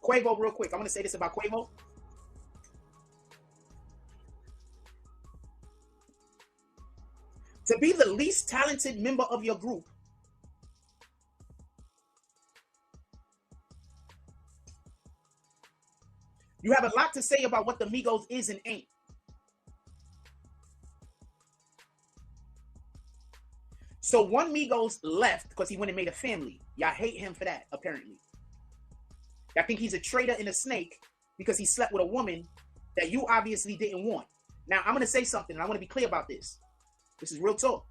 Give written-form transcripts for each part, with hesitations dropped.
Quavo, real quick. I'm gonna say this about Quavo. To be the least talented member of your group, you have a lot to say about what the Migos is and ain't. So one Migos left because he went and made a family. Y'all hate him for that, apparently. I think he's a traitor and a snake because he slept with a woman that you obviously didn't want. Now, I'm going to say something, and I want to be clear about this. This is real talk.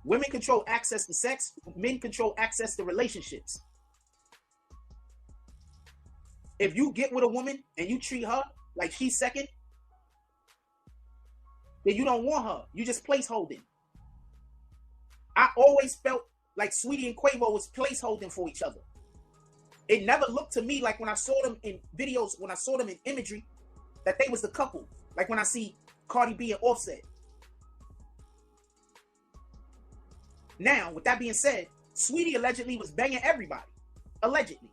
Women control access to sex. Men control access to relationships. If you get with a woman and you treat her like she's second, then you don't want her. You just placeholding. I always felt like Sweetie and Quavo was placeholding for each other. It never looked to me like when I saw them in videos, when I saw them in imagery, that they was the couple. Like when I see Cardi B and Offset. Now, with that being said, Sweetie allegedly was banging everybody. Allegedly.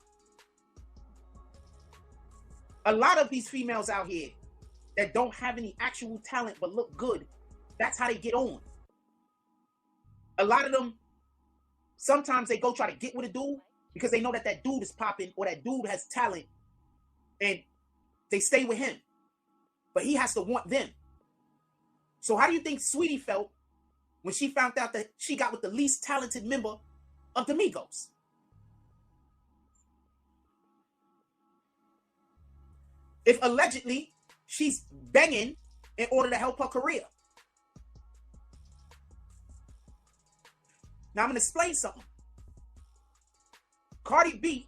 A lot of these females out here that don't have any actual talent but look good, that's how they get on. A lot of them, sometimes they go try to get with a dude because they know that that dude is popping or that dude has talent and they stay with him. But he has to want them. So how do you think Sweetie felt when she found out that she got with the least talented member of the Migos? If allegedly she's banging in order to help her career. Now I'm going to explain something. Cardi B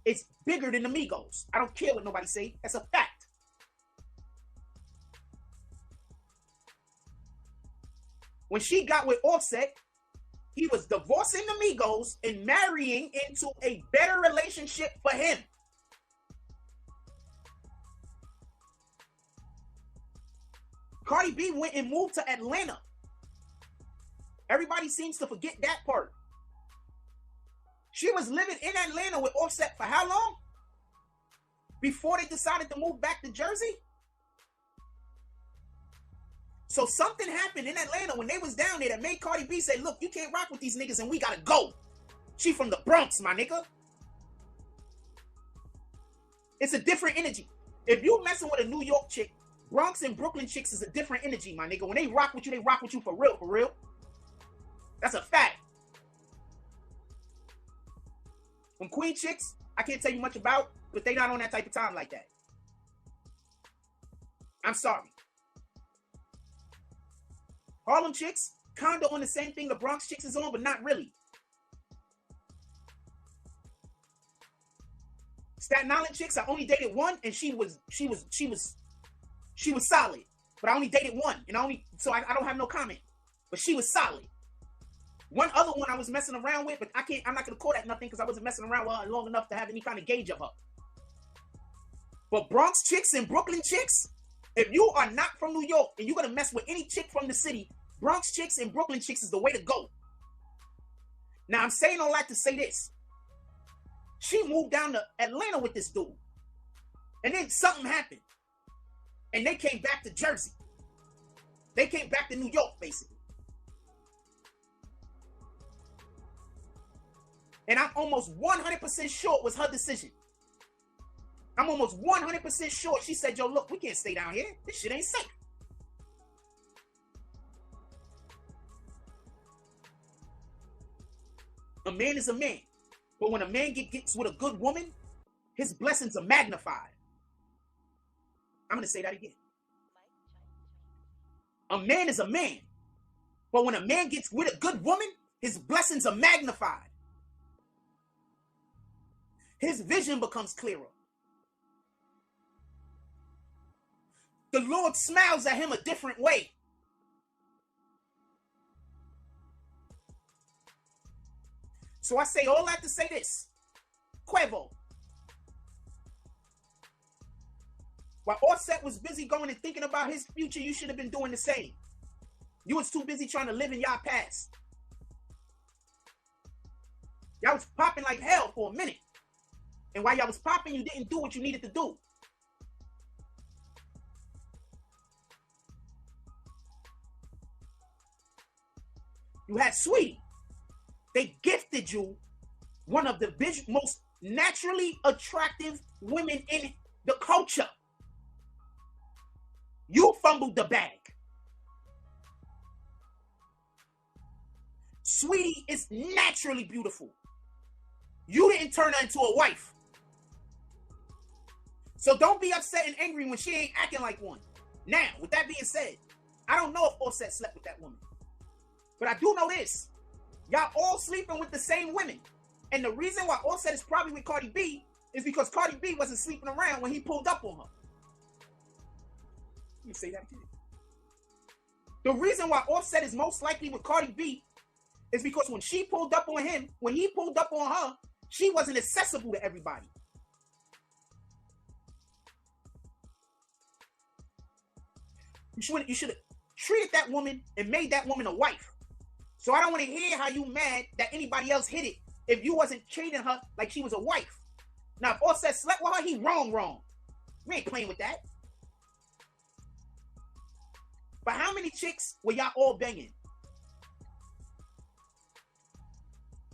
is bigger than the Migos. I don't care what nobody say. That's a fact. When she got with Offset, he was divorcing the Migos and marrying into a better relationship for him. Cardi B went and moved to Atlanta. Everybody seems to forget that part. She was living in Atlanta with Offset for how long? Before they decided to move back to Jersey? So something happened in Atlanta when they was down there that made Cardi B say, look, you can't rock with these niggas and we gotta go. She from the Bronx, my nigga. It's a different energy. If you messing with a New York chick, Bronx and Brooklyn chicks is a different energy, my nigga. When they rock with you for real, for real. That's a fact. When Queen chicks, I can't tell you much about, but they not on that type of time like that. I'm sorry. Harlem chicks, kinda on the same thing the Bronx chicks is on, but not really. Staten Island chicks, I only dated one, and she was solid. But I only dated one, and I don't have no comment. But she was solid. One other one I was messing around with, but I'm not gonna call that nothing because I wasn't messing around with her long enough to have any kind of gauge of her. But Bronx chicks and Brooklyn chicks, if you are not from New York and you're gonna mess with any chick from the city, Bronx chicks and Brooklyn chicks is the way to go. Now I'm saying all that to say this. She moved down to Atlanta with this dude. And then something happened. And they came back to Jersey. They came back to New York, basically. And I'm almost 100% sure it was her decision. I'm almost 100% sure she said, yo, look, we can't stay down here. This shit ain't safe. A man is a man. But when a man gets with a good woman, his blessings are magnified. I'm going to say that again. A man is a man. But when a man gets with a good woman, his blessings are magnified. His vision becomes clearer. The Lord smiles at him a different way. So I say all that to say this. Quavo. While Offset was busy going and thinking about his future, you should have been doing the same. You was too busy trying to live in y'all past. Y'all was popping like hell for a minute. And while y'all was popping, you didn't do what you needed to do. You had Sweetie. They gifted you one of the most naturally attractive women in the culture. You fumbled the bag. Sweetie is naturally beautiful. You didn't turn her into a wife. So don't be upset and angry when she ain't acting like one. Now, with that being said, I don't know if Offset slept with that woman. But I do know this. Y'all all sleeping with the same women. And the reason why Offset is probably with Cardi B is because Cardi B wasn't sleeping around when he pulled up on her. Let me say that again. The reason why Offset is most likely with Cardi B is because when she pulled up on him, when he pulled up on her, she wasn't accessible to everybody. You should have treated that woman and made that woman a wife. So I don't want to hear how you mad that anybody else hit it if you wasn't treating her like she was a wife. Now, if Offset slept with her, he wrong. We ain't playing with that. But how many chicks were y'all all banging?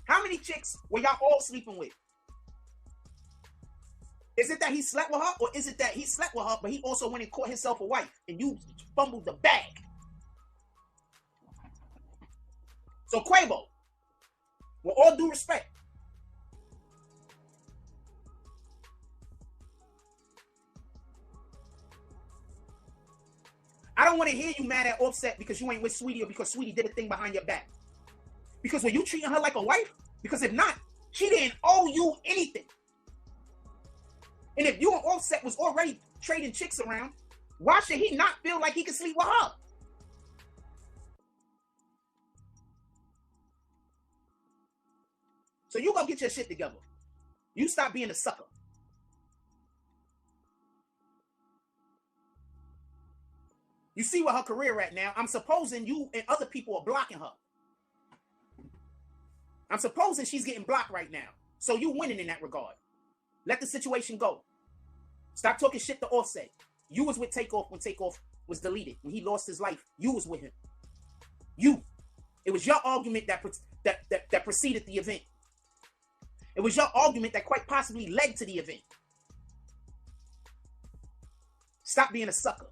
How many chicks were y'all all sleeping with? Is it that he slept with her, or is it that he slept with her, but he also went and caught himself a wife, and you fumbled the bag? So Quavo, with all due respect, I don't want to hear you mad at Offset because you ain't with Sweetie or because Sweetie did a thing behind your back. Because were you treating her like a wife? Because if not, she didn't owe you anything. And if you and Offset was already trading chicks around, why should he not feel like he can sleep with her? So you gonna get your shit together. You stop being a sucker. You see where her career at now. I'm supposing you and other people are blocking her. I'm supposing she's getting blocked right now. So you winning in that regard. Let the situation go. Stop talking shit to Offset. You was with Takeoff when Takeoff was deleted. When he lost his life, you was with him. You. It was your argument that preceded the event. It was your argument that quite possibly led to the event. Stop being a sucker.